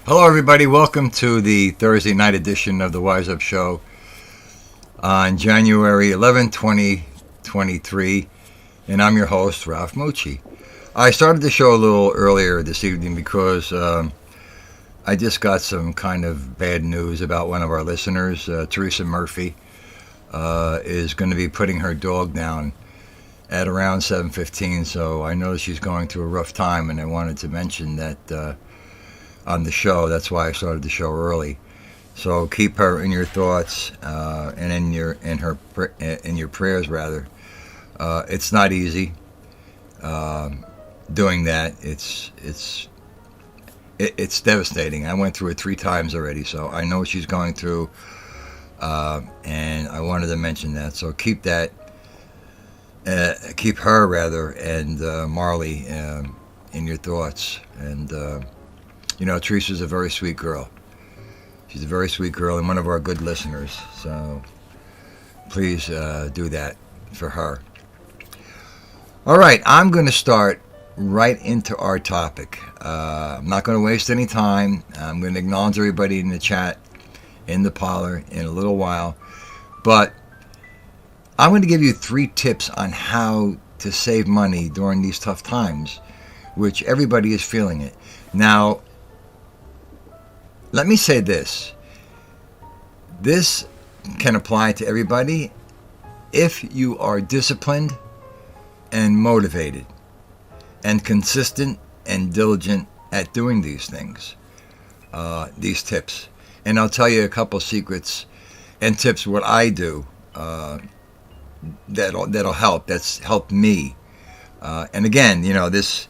Hello, everybody. Welcome to the Thursday night edition of the Wise Up Show on January 11, 2023. And I'm your host, Ralph Mucci. I started the show a little earlier this evening because I just got some kind of bad news about one of our listeners. Teresa Murphy is going to be putting her dog down at around 7:15. So I know she's going through a rough time, and I wanted to mention that on the show. That's why I started the show early. So keep her in your thoughts and in your prayers rather. It's not easy doing that. It's devastating. I went through it 3 times already, so I know what she's going through, and I wanted to mention that. So keep her rather, and Marley in your thoughts. And Teresa's a very sweet girl. She's a very sweet girl and one of our good listeners. So please do that for her. All right, I'm going to start right into our topic. I'm not going to waste any time. I'm going to acknowledge everybody in the chat, in the parlor, in a little while. But I'm going to give you 3 tips on how to save money during these tough times, which everybody is feeling it. Now, let me say this. This can apply to everybody if you are disciplined and motivated and consistent and diligent at doing these things, these tips. And I'll tell you a couple secrets and tips what I do that'll help. That's helped me. And again, this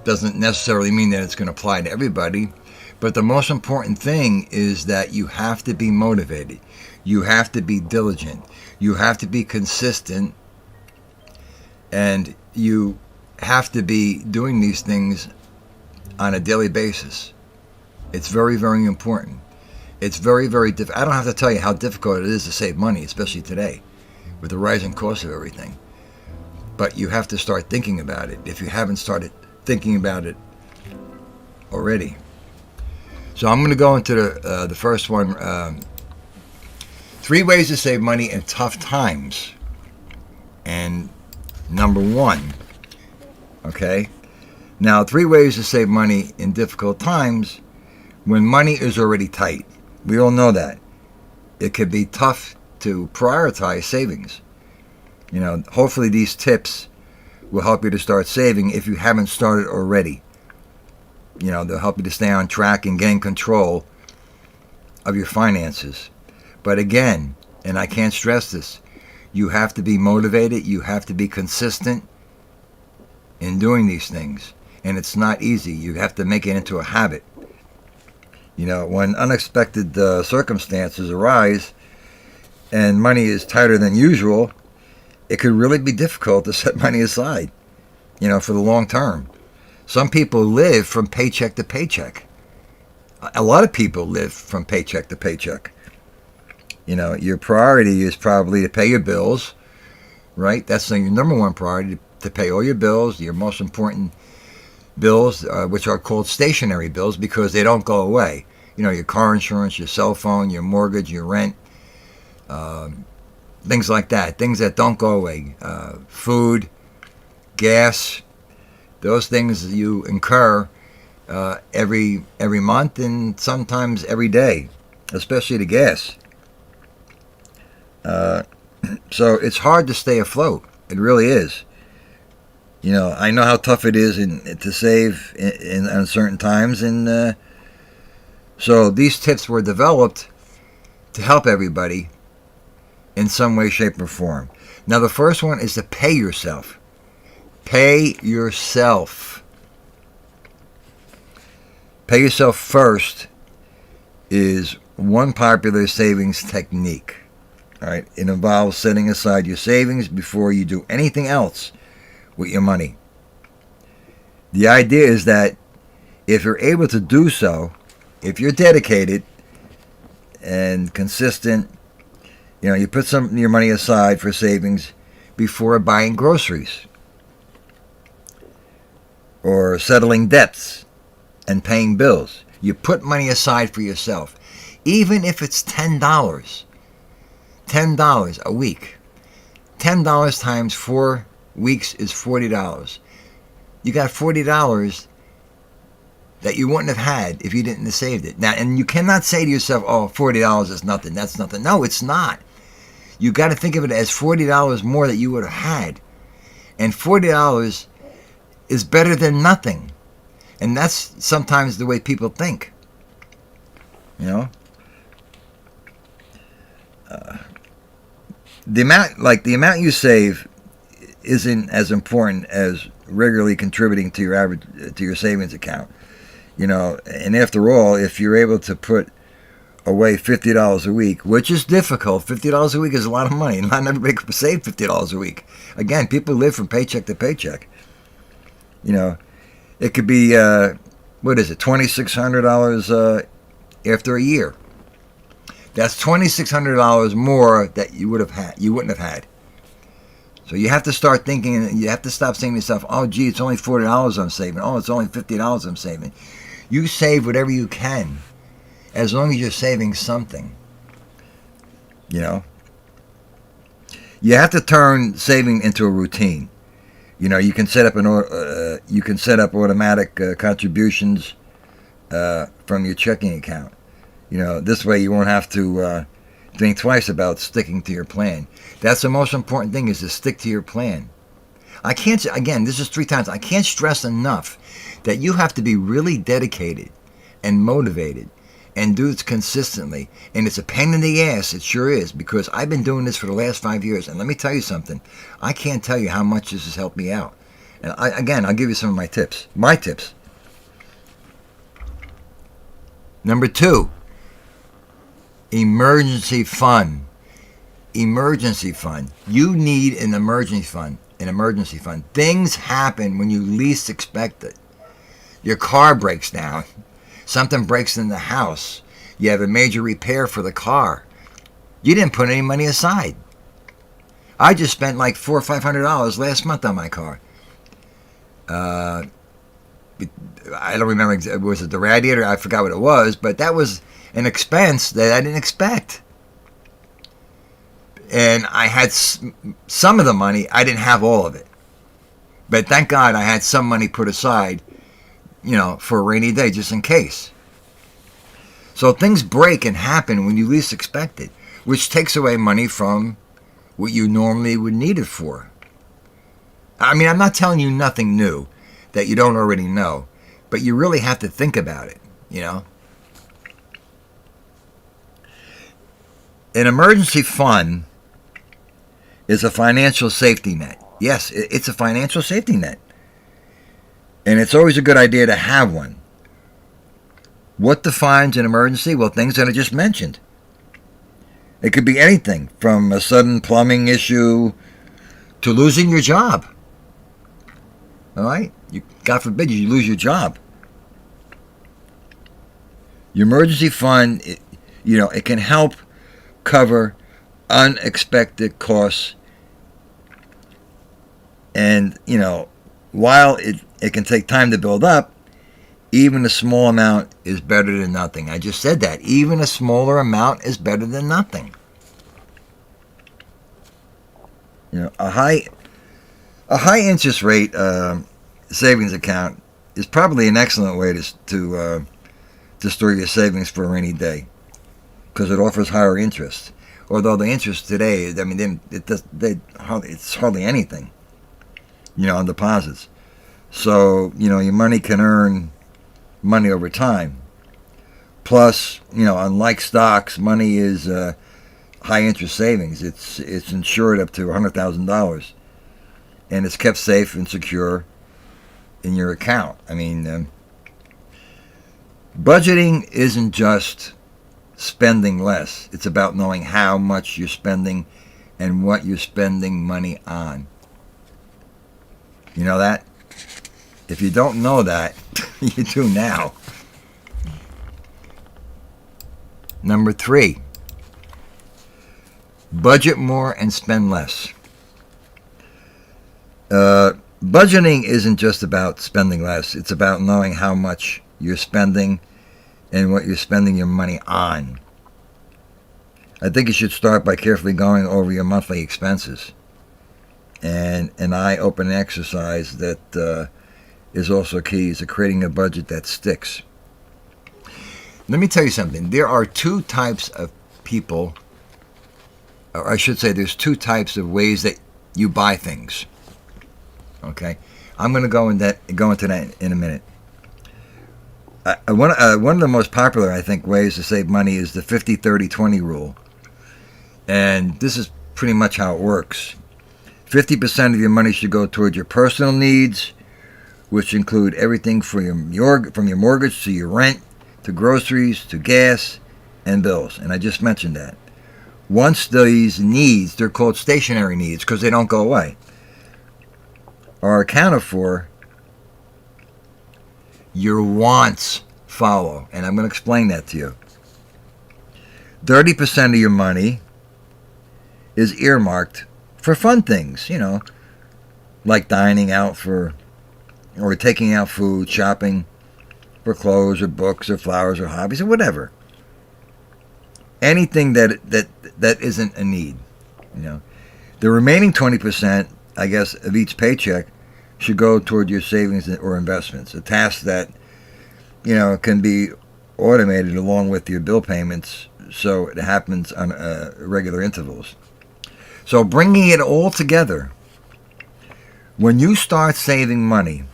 doesn't necessarily mean that it's going to apply to everybody. But the most important thing is that you have to be motivated. You have to be diligent. You have to be consistent. And you have to be doing these things on a daily basis. It's very, very important. It's very, very difficult. I don't have to tell you how difficult it is to save money, especially today, with the rising cost of everything. But you have to start thinking about it if you haven't started thinking about it already. So I'm going to go into the first one. 3 ways to save money in tough times. And number 1, okay? Now, 3 ways to save money in difficult times when money is already tight. We all know that. It could be tough to prioritize savings. Hopefully these tips will help you to start saving if you haven't started already. They'll help you to stay on track and gain control of your finances. But again, and I can't stress this, you have to be motivated, you have to be consistent in doing these things. And it's not easy. You have to make it into a habit. When unexpected circumstances arise and money is tighter than usual, it could really be difficult to set money aside, for the long term. Some people live from paycheck to paycheck. A lot of people live from paycheck to paycheck. Your priority is probably to pay your bills, right? That's your number 1 priority, to pay all your bills, your most important bills, which are called stationary bills because they don't go away. Your car insurance, your cell phone, your mortgage, your rent, things like that, things that don't go away. Food, gas, those things you incur every month and sometimes every day, especially the gas. So it's hard to stay afloat. It really is. I know how tough it is to save in uncertain times, and so these tips were developed to help everybody in some way, shape, or form. Now, the first one is to pay yourself. Pay yourself. Pay yourself first is one popular savings technique. All right, it involves setting aside your savings before you do anything else with your money. The idea is that if you're able to do so, if you're dedicated and consistent, you put some of your money aside for savings before buying groceries or settling debts and paying bills. You put money aside for yourself. Even if it's $10. $10 a week. $10 times 4 weeks is $40. You got $40 that you wouldn't have had if you didn't have saved it. Now, and you cannot say to yourself, oh, $40 is nothing. That's nothing. No, it's not. You got to think of it as $40 more that you would have had. And $40 is better than nothing. And that's sometimes the way people think. You know? The amount you save isn't as important as regularly contributing to your savings account. You know, and after all, if you're able to put away $50 a week, which is difficult, $50 a week is a lot of money. Not everybody can save $50 a week. Again, people live from paycheck to paycheck. You know, it could be $2,600 after a year. That's $2,600 more that you wouldn't have had. So you have to start thinking. You have to stop saying to yourself, "Oh, gee, it's only $40 I'm saving. Oh, it's only $50 I'm saving." You save whatever you can, as long as you're saving something. You know, you have to turn saving into a routine. You know, you can set up automatic contributions from your checking account. You know, this way you won't have to think twice about sticking to your plan. That's the most important thing, is to stick to your plan. I can't, again, this is 3 times, I can't stress enough that you have to be really dedicated and motivated and do this consistently. And it's a pain in the ass, it sure is, because I've been doing this for the last 5 years. And let me tell you something, I can't tell you how much this has helped me out. And I'll give you some of my tips. My tips. Number 2, emergency fund. Emergency fund. You need an emergency fund. An emergency fund. Things happen when you least expect it. Your car breaks down. Something breaks in the house. You have a major repair for the car. You didn't put any money aside. I just spent like $400 or $500 last month on my car. I don't remember. Was it the radiator? I forgot what it was, but that was an expense that I didn't expect. And I had some of the money. I didn't have all of it. But thank God I had some money put aside, you know, for a rainy day, just in case. So things break and happen when you least expect it, which takes away money from what you normally would need it for. I mean, I'm not telling you nothing new that you don't already know, but you really have to think about it, you know. An emergency fund is a financial safety net. Yes, it's a financial safety net. And it's always a good idea to have one. What defines an emergency? Well, things that I just mentioned. It could be anything from a sudden plumbing issue to losing your job. All right? God forbid you lose your job. Your emergency fund, it can help cover unexpected costs. And, while it can take time to build up, even a small amount is better than nothing. I just said that. Even a smaller amount is better than nothing. A high interest rate savings account is probably an excellent way to store your savings for a rainy day, because it offers higher interest. Although the interest today, it's hardly anything, on deposits. So, your money can earn money over time. Plus, unlike stocks, money is high interest savings. It's insured up to $100,000, and it's kept safe and secure in your account. I mean, budgeting isn't just spending less. It's about knowing how much you're spending and what you're spending money on. You know that? If you don't know that, you do now. Number 3, budget more and spend less. Budgeting isn't just about spending less. It's about knowing how much you're spending and what you're spending your money on. I think you should start by carefully going over your monthly expenses. And an eye-opening exercise that is also key is creating a budget that sticks. Let me tell you something. There are two types of people, or I should say there's two types of ways that you buy things. Okay? I'm going to go into that in a minute. One of the most popular, I think, ways to save money is the 50-30-20 rule. And this is pretty much how it works. 50% of your money should go toward your personal needs, which include everything from your mortgage to your rent, to groceries, to gas, and bills. And I just mentioned that. Once these needs, they're called stationary needs because they don't go away, are accounted for, your wants follow. And I'm going to explain that to you. 30% of your money is earmarked for fun things, like dining out or taking out food, shopping for clothes or books or flowers or hobbies or whatever. Anything that isn't a need, The remaining 20%, I guess, of each paycheck should go toward your savings or investments, a task that, can be automated along with your bill payments, so it happens on regular intervals. So bringing it all together, when you start saving money,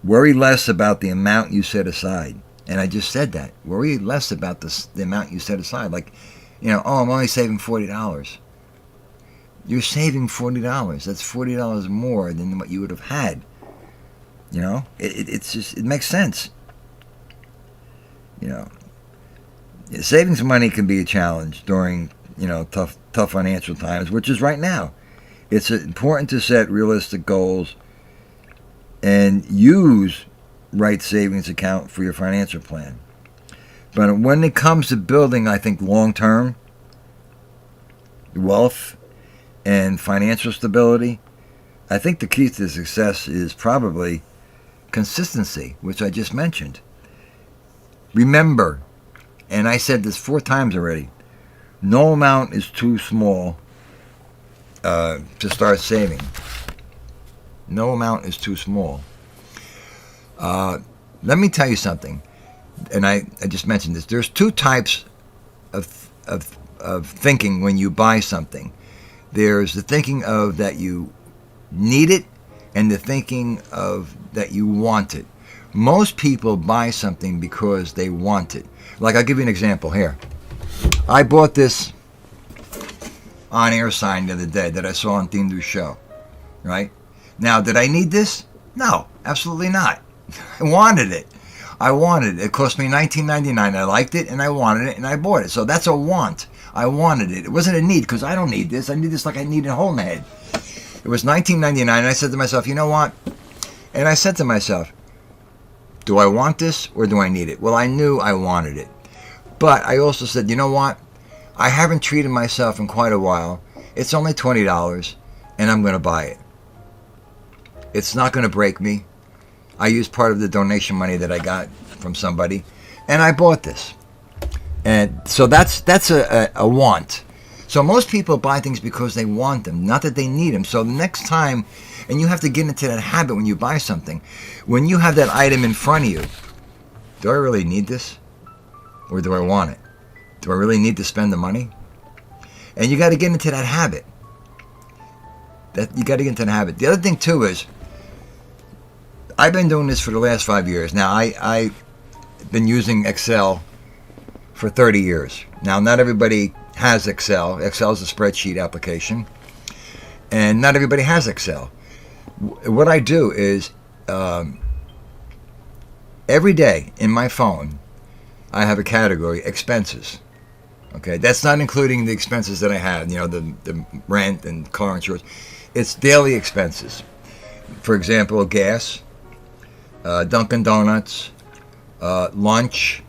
worry less about the amount you set aside. And I just said that. Worry less about the amount you set aside. Like, I'm only saving $40. You're saving $40. That's $40 more than what you would have had. It makes sense. Savings money can be a challenge during, tough financial times, which is right now. It's important to set realistic goals and use right savings account for your financial plan. But when it comes to building, I think, long-term wealth and financial stability, I think the key to success is probably consistency, which I just mentioned. Remember, and I said this 4 times already, no amount is too small to start saving. No amount is too small. Let me tell you something, and I just mentioned this. There's 2 types of thinking when you buy something. There's the thinking of that you need it, and the thinking of that you want it. Most people buy something because they want it. Like, I'll give you an example here. I bought this on-air sign the other day that I saw on Dindu's show, right? Now, did I need this? No, absolutely not. I wanted it. It cost me $19.99. I liked it, and I wanted it, and I bought it. So that's a want. I wanted it. It wasn't a need, because I don't need this. I need this like I need a hole in the head. It was $19.99, and I said to myself, you know what? And I said to myself, do I want this or do I need it? Well, I knew I wanted it. But I also said, you know what? I haven't treated myself in quite a while. It's only $20, and I'm going to buy it. It's not going to break me. I used part of the donation money that I got from somebody, and I bought this. And so that's a want. So most people buy things because they want them, not that they need them. So the next time, and you have to get into that habit when you buy something, when you have that item in front of you, do I really need this? Or do I want it? Do I really need to spend the money? And you got to get into that habit. You got to get into that habit. The other thing too is, I've been doing this for the last 5 years. Now, I've been using Excel for 30 years. Now, not everybody has Excel. Excel is a spreadsheet application. And not everybody has Excel. What I do is, every day in my phone, I have a category, expenses. Okay, that's not including the expenses that I have, the rent and car insurance. It's daily expenses. For example, gas, Dunkin' Donuts, lunch,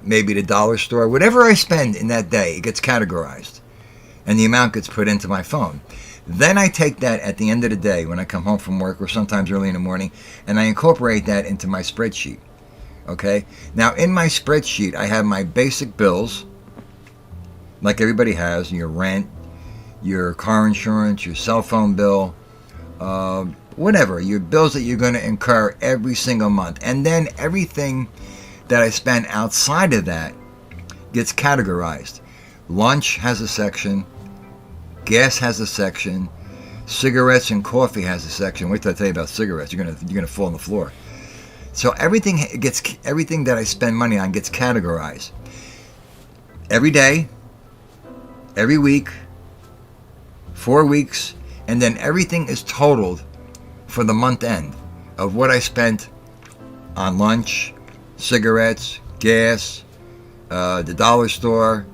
maybe the dollar store. Whatever I spend in that day, it gets categorized. And the amount gets put into my phone. Then I take that at the end of the day when I come home from work or sometimes early in the morning, and I incorporate that into my spreadsheet. Okay? Now, in my spreadsheet, I have my basic bills, like everybody has, your rent, your car insurance, your cell phone bill, whatever, your bills that you're going to incur every single month. And then everything that I spend outside of that gets categorized. Lunch has a section, gas has a section, cigarettes and coffee has a section. Wait till I tell you about cigarettes. You're gonna fall on the floor. So everything that I spend money on gets categorized. Every day, every week, 4 weeks, and then everything is totaled for the month end of what I spent on lunch, cigarettes, gas, the dollar store.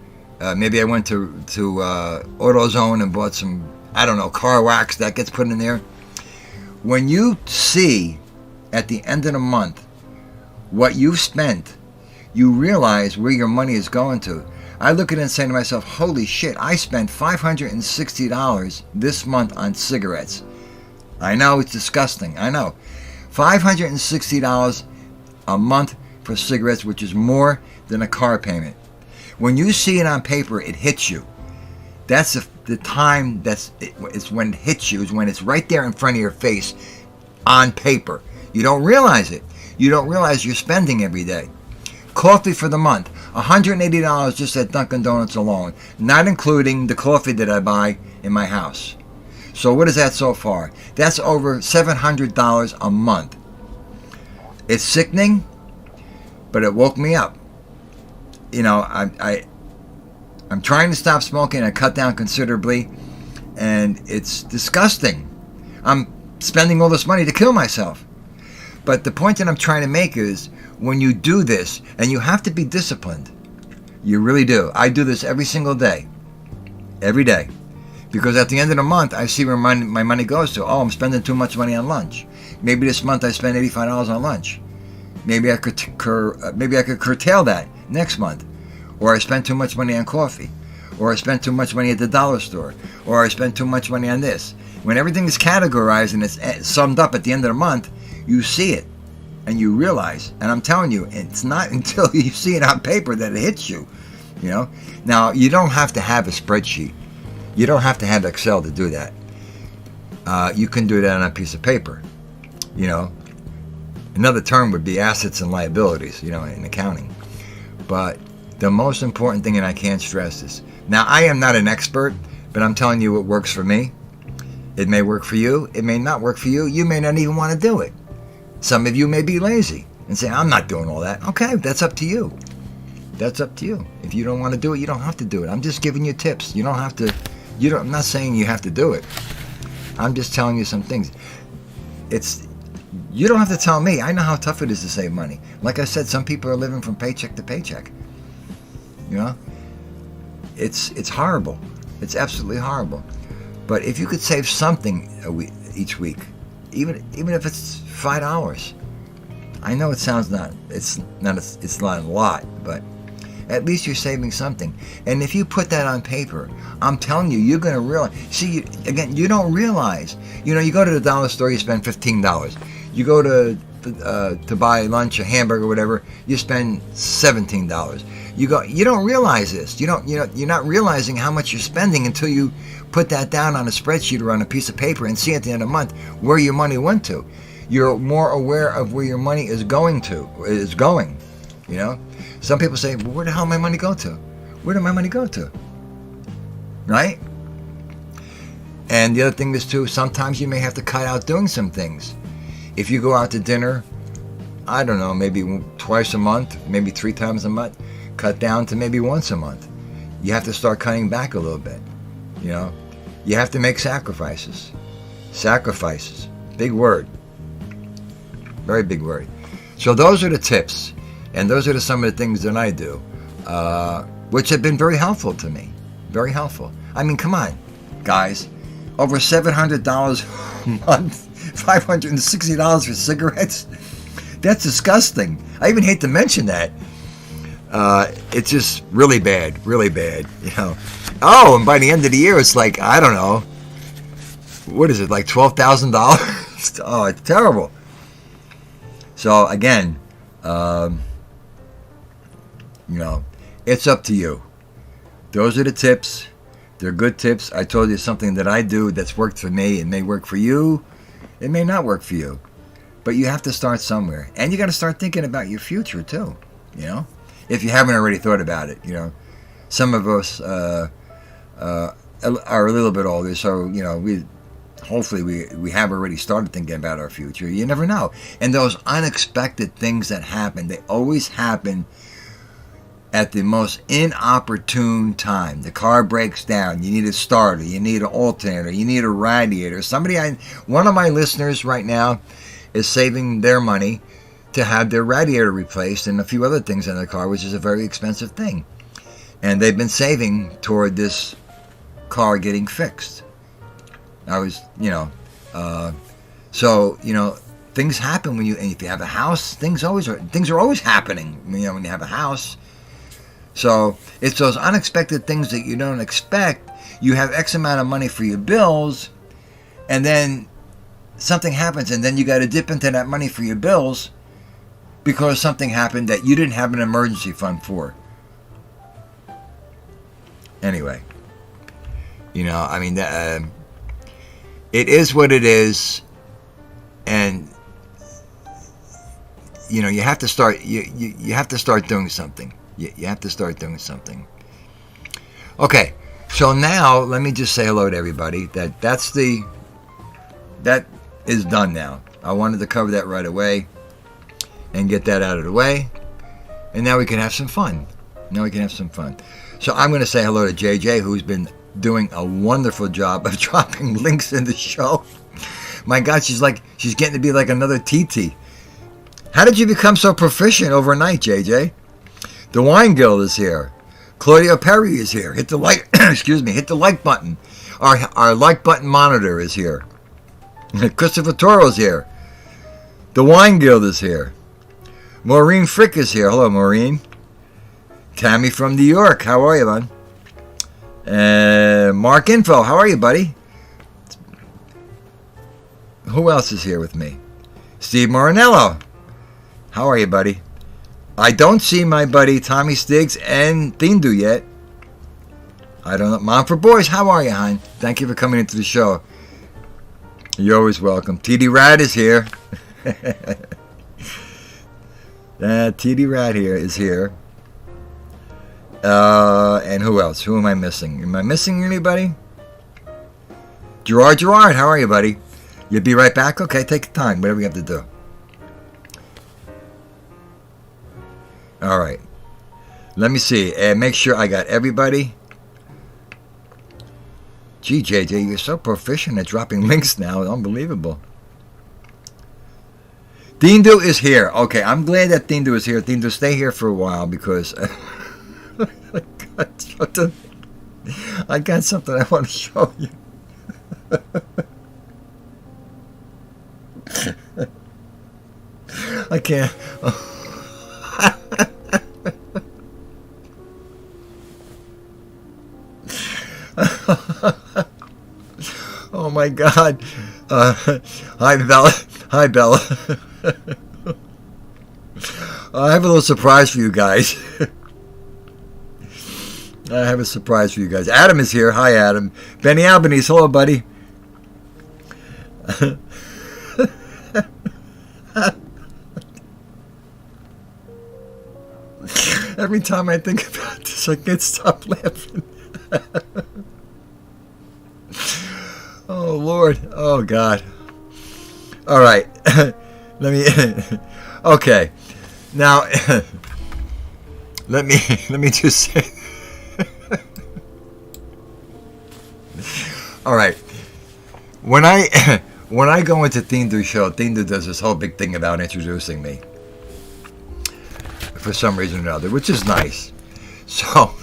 Maybe I went to AutoZone and bought some, I don't know, car wax that gets put in there. When you see at the end of the month what you've spent, you realize where your money is going to. I look at it and say to myself, holy shit, I spent $560 this month on cigarettes. I know, it's disgusting. I know. $560 a month for cigarettes, which is more than a car payment. When you see it on paper, it hits you. That's the time it's when it hits you, is when it's right there in front of your face on paper. You don't realize it. You don't realize you're spending every day. Coffee for the month, $180 just at Dunkin' Donuts alone, not including the coffee that I buy in my house. So what is that so far? That's over $700 a month. It's sickening, but it woke me up. You know, I'm trying to stop smoking. I cut down considerably, and it's disgusting. I'm spending all this money to kill myself. But the point that I'm trying to make is, when you do this, and you have to be disciplined, you really do. I do this every single day, every day, because at the end of the month, I see where my money goes to. Oh, I'm spending too much money on lunch. Maybe this month I spent $85 on lunch. Maybe I could curtail that next month. Or I spent too much money on coffee. Or I spent too much money at the dollar store. Or I spent too much money on this. When everything is categorized and it's summed up at the end of the month, you see it and you realize. And I'm telling you, it's not until you see it on paper that it hits you. You know. Now, you don't have to have a spreadsheet. You don't have to have Excel to do that. You can do that on a piece of paper. You know. Another term would be assets and liabilities, you know, in accounting. But the most important thing, and I can't stress this. Now, I am not an expert, but I'm telling you what works for me. It may work for you. It may not work for you. You may not even want to do it. Some of you may be lazy and say, I'm not doing all that. Okay, that's up to you. That's up to you. If you don't want to do it, you don't have to do it. I'm just giving you tips. You don't have to. I'm not saying you have to do it. I'm just telling you some things. You don't have to tell me. I know how tough it is to save money. Like I said, some people are living from paycheck to paycheck. You know, it's horrible. It's absolutely horrible. But if you could save something each week, even if it's $5, I know it's not a lot, but at least you're saving something. And if you put that on paper, I'm telling you, you're going to realize. See, you don't realize. You know, you go to the dollar store, you spend $15. You go to buy lunch, a hamburger, whatever, you spend $17. You don't realize this. You're not realizing how much you're spending until you put that down on a spreadsheet or on a piece of paper and see at the end of the month where your money went to. You're more aware of where your money is going. You know, some people say, well, where the hell did my money go to? Where did my money go to? Right? And the other thing is too, sometimes you may have to cut out doing some things. If you go out to dinner, I don't know, maybe twice a month, maybe 3 times a month, cut down to maybe once a month. You have to start cutting back a little bit. You know, you have to make sacrifices. Sacrifices. Big word. Very big word. So those are the tips. And those are some of the things that I do, which have been very helpful to me. Very helpful. I mean, come on, guys. Over $700 a month. $560 for cigarettes. That's disgusting. I even hate to mention that. It's just really bad, you know. Oh, and by the end of the year, it's like, I don't know, what is it, like $12,000? Oh, it's terrible. So again, it's up to you. Those are the tips. They're good tips. I told you something that I do that's worked for me. It may work for you. It may not work for you. But you have to start somewhere. And you got to start thinking about your future too, if you haven't already thought about it. Some of us are a little bit older, so, hopefully we have already started thinking about our future. You never know. And those unexpected things that happen, they always happen at the most inopportune time. The car breaks down. You need a starter. You need an alternator. You need a radiator. One of my listeners right now is saving their money to have their radiator replaced and a few other things in their car, which is a very expensive thing. And they've been saving toward this car getting fixed. Things happen if you have a house. Things are always happening. When you have a house. So it's those unexpected things that you don't expect. You have X amount of money for your bills, and then something happens, and then you got to dip into that money for your bills because something happened that you didn't have an emergency fund for. Anyway, it is what it is, and you have to start. You have to start doing something. You have to start doing something. Okay, so now let me just say hello to everybody. That is done now. I wanted to cover that right away and get that out of the way, and now we can have some fun. So I'm going to say hello to JJ, who's been doing a wonderful job of dropping links in the show. My God, she's getting to be like another TT. How did you become so proficient overnight, JJ? The Wine Guild is here. Claudia Perry is here. Hit the like, hit the like button. Our like button monitor is here. Christopher Toro's here. The Wine Guild is here. Maureen Frick is here. Hello, Maureen. Tammy from New York. How are you, man? Mark Info. How are you, buddy? Who else is here with me? Steve Morinello. How are you, buddy? I don't see my buddy Tommy Stiggs and Thindu yet. I don't know. Mom for Boys, how are you, hon? Thank you for coming into the show. You're always welcome. TD Rad is here. TD Rad is here. And who else? Who am I missing? Am I missing anybody? Gerard, how are you, buddy? You'll be right back? Okay, take your time. Whatever you have to do. All right. Let me see. Make sure I got everybody. Gee, JJ, you're so proficient at dropping links now. Unbelievable. Thindu is here. Okay, I'm glad that Thindu is here. Thindu, stay here for a while because I got something I want to show you. I can't. Oh my God. Hi, Bella. Hi, Bella. I have a little surprise for you guys. I have a surprise for you guys. Adam is here. Hi, Adam. Benny Albanese. Hello, buddy. Every time I think about this, I can't stop laughing. Oh, Lord. Oh, God. All right. Let me... Okay. Now, let me just say... All right. When I go into Thindu's show, Thindu does this whole big thing about introducing me. For some reason or another, which is nice. So...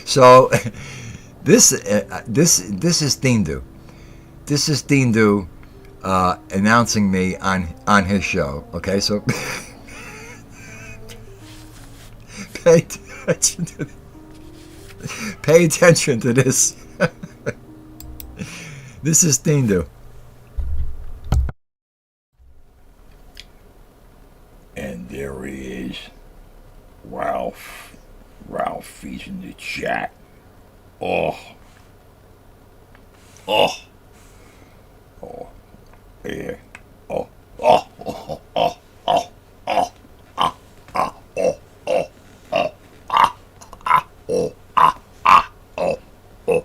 So, this is Thindu. This is Thindu announcing me on his show. Okay, so pay attention to this. Pay attention to this. This is Tindu. And there he is. Ralph. Ralph, he's in the chat. Oh. Oh. Oh. Yeah. Oh. Oh. Oh. Oh. Oh. Oh. Ah. Ah. Oh. Oh. Oh. Ah. Ah. Oh. Ah. Ah. Oh. Oh.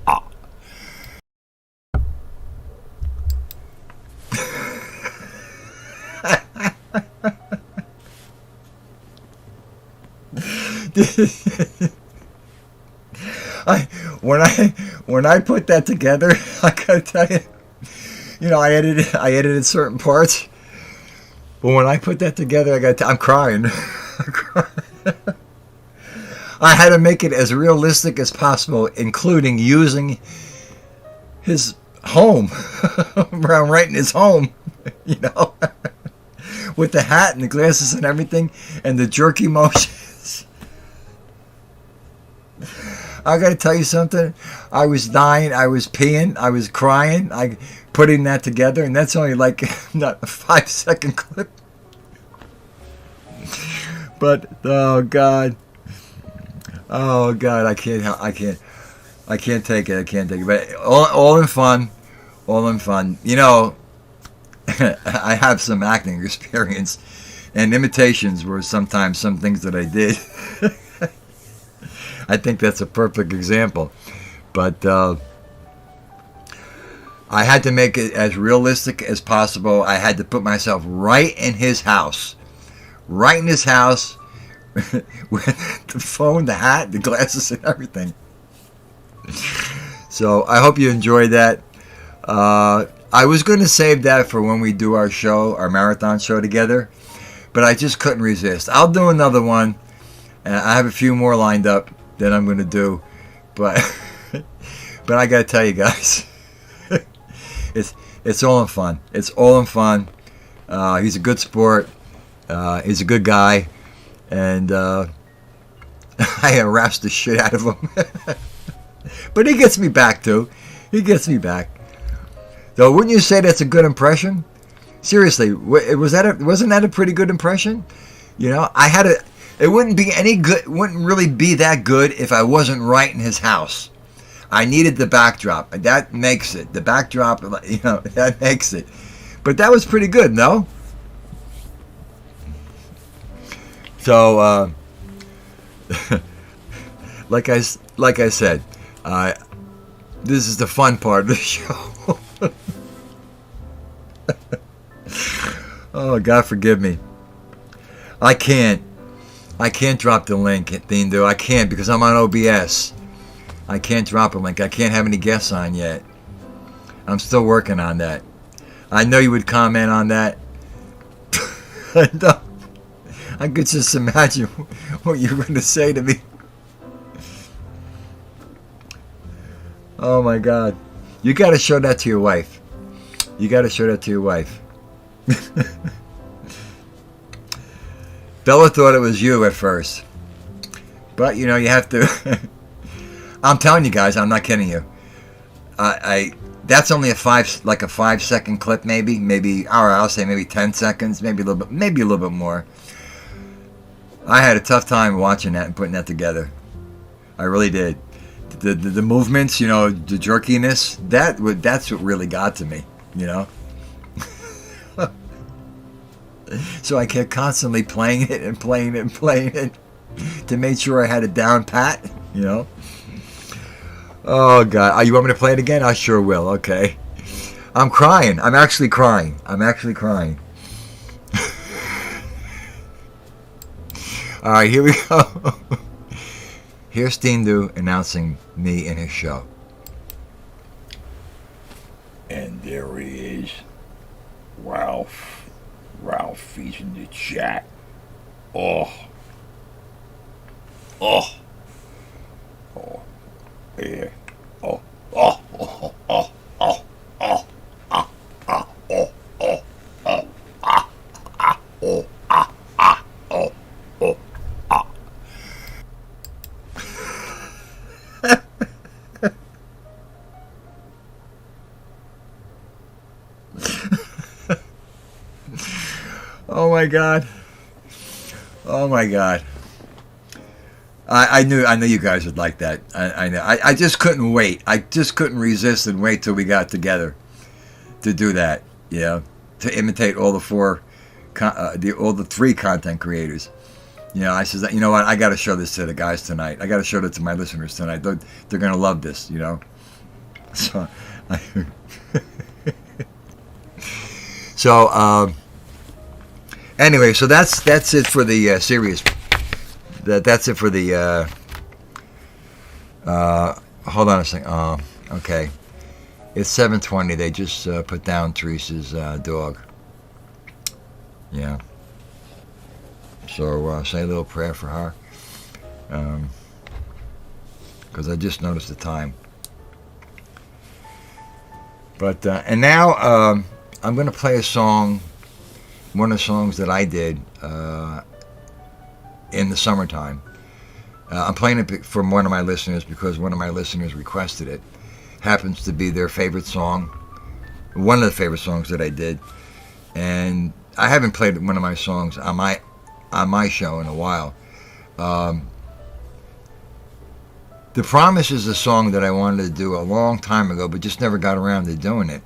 Ah. When I put that together, I gotta tell you, I edited certain parts, but when I put that together, I'm crying. I'm crying. I had to make it as realistic as possible, including using his home, right in his home, with the hat and the glasses and everything, and the jerky motions. I gotta tell you something. I was dying. I was peeing. I was crying. Putting that together, and that's only like not a 5-second clip. But oh god, I can't take it. I can't take it. But all in fun, all in fun. I have some acting experience, and imitations were sometimes some things that I did. I think that's a perfect example. But I had to make it as realistic as possible. I had to put myself right in his house. Right in his house with the phone, the hat, the glasses, and everything. So I hope you enjoyed that. I was going to save that for when we do our show, our marathon show together, but I just couldn't resist. I'll do another one. I have a few more lined up that I'm going to do, but I got to tell you guys, it's all in fun. It's all in fun. He's a good sport. He's a good guy, and I harass the shit out of him. But he gets me back too. He gets me back. So wouldn't you say that's a good impression? Seriously, wasn't that a pretty good impression? It wouldn't be any good. Wouldn't really be that good if I wasn't right in his house. I needed the backdrop. That makes it. The backdrop, that makes it. But that was pretty good, no? So, like I said, this is the fun part of the show. Oh, God forgive me. I can't drop the link, Tindu. I can't because I'm on OBS. I can't drop a link. I can't have any guests on yet. I'm still working on that. I know you would comment on that. I could just imagine what you were going to say to me. Oh my God. You got to show that to your wife. You got to show that to your wife. Bella thought it was you at first. But, you have to... I'm telling you guys, I'm not kidding you. That's only a 5-second clip, maybe, or I'll say maybe 10 seconds, maybe a little bit more. I had a tough time watching that and putting that together. I really did. The movements, the jerkiness, that's what really got to me, So I kept constantly playing it to make sure I had it down pat, Oh God, you want me to play it again? I sure will. Okay. I'm crying. I'm actually crying. All right, here we go. Here's Tindu announcing me in his show. And there he is. Ralph, he's in the chat. Oh. Yeah. Oh. Oh my God. Oh my God. I knew you guys would like that. I know. I just couldn't wait. I just couldn't resist and wait till we got together to do that. You know, to imitate all the three content creators. You know, I says, you know what? I got to show this to the guys tonight. I got to show it to my listeners tonight. They're gonna love this. You know. So, so anyway, so that's it for the series. That's it for the. Hold on a second. Okay, it's 7:20. They just put down Teresa's dog. Yeah. So say a little prayer for her, because I just noticed the time. But and now I'm going to play a song, one of the songs that I did in the summertime. I'm playing it for one of my listeners because one of my listeners requested it. Happens to be their favorite song, one of the favorite songs that I did, and I haven't played one of my songs on my show in a while. The Promise is a song that I wanted to do a long time ago, but just never got around to doing it.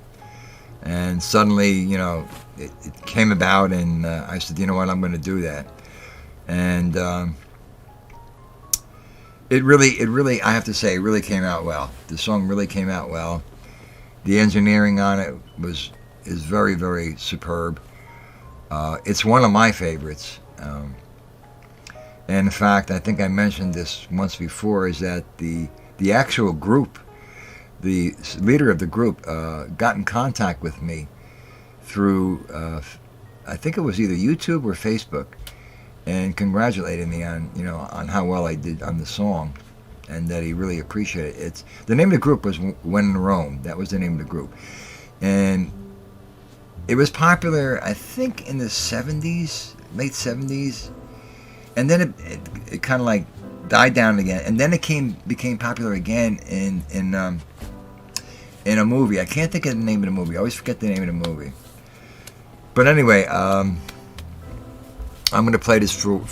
And suddenly, you know, it came about, and I said, you know what, I'm going to do that. And it really, I have to say, it really came out well. The song really came out well. The engineering on it is very, very superb. It's one of my favorites. And in fact, I think I mentioned this once before, is that the actual group, the leader of the group, got in contact with me through, I think it was either YouTube or Facebook, and congratulated me on how well I did on the song, and that he really appreciated it. The name of the group was When in Rome. That was the name of the group, and it was popular, I think, in the 70s, late 70s. And then it kind of like died down again, and then it became popular again in a movie. I can't think of the name of the movie. I always forget the name of the movie. But anyway, I'm going to play this for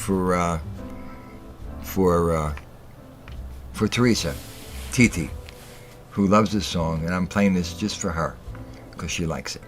Teresa, Titi, who loves this song, and I'm playing this just for her because she likes it.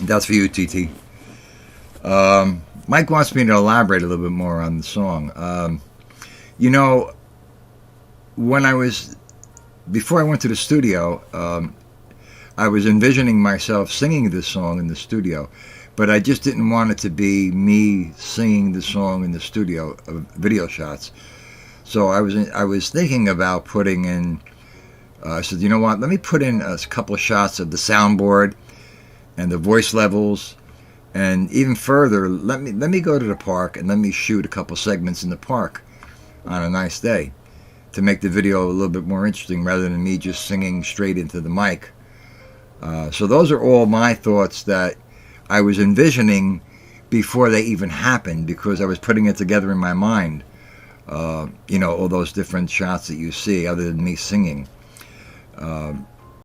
That's for you, TT. Mike wants me to elaborate a little bit more on the song. You know, before I went to the studio, I was envisioning myself singing this song in the studio, but I just didn't want it to be me singing the song in the studio of video shots. So I was thinking about putting in. I said, you know what? Let me put in a couple of shots of the soundboard and the voice levels, and even further, let me go to the park and let me shoot a couple segments in the park on a nice day to make the video a little bit more interesting rather than me just singing straight into the mic. So those are all my thoughts that I was envisioning before they even happened, because I was putting it together in my mind. You know, all those different shots that you see other than me singing.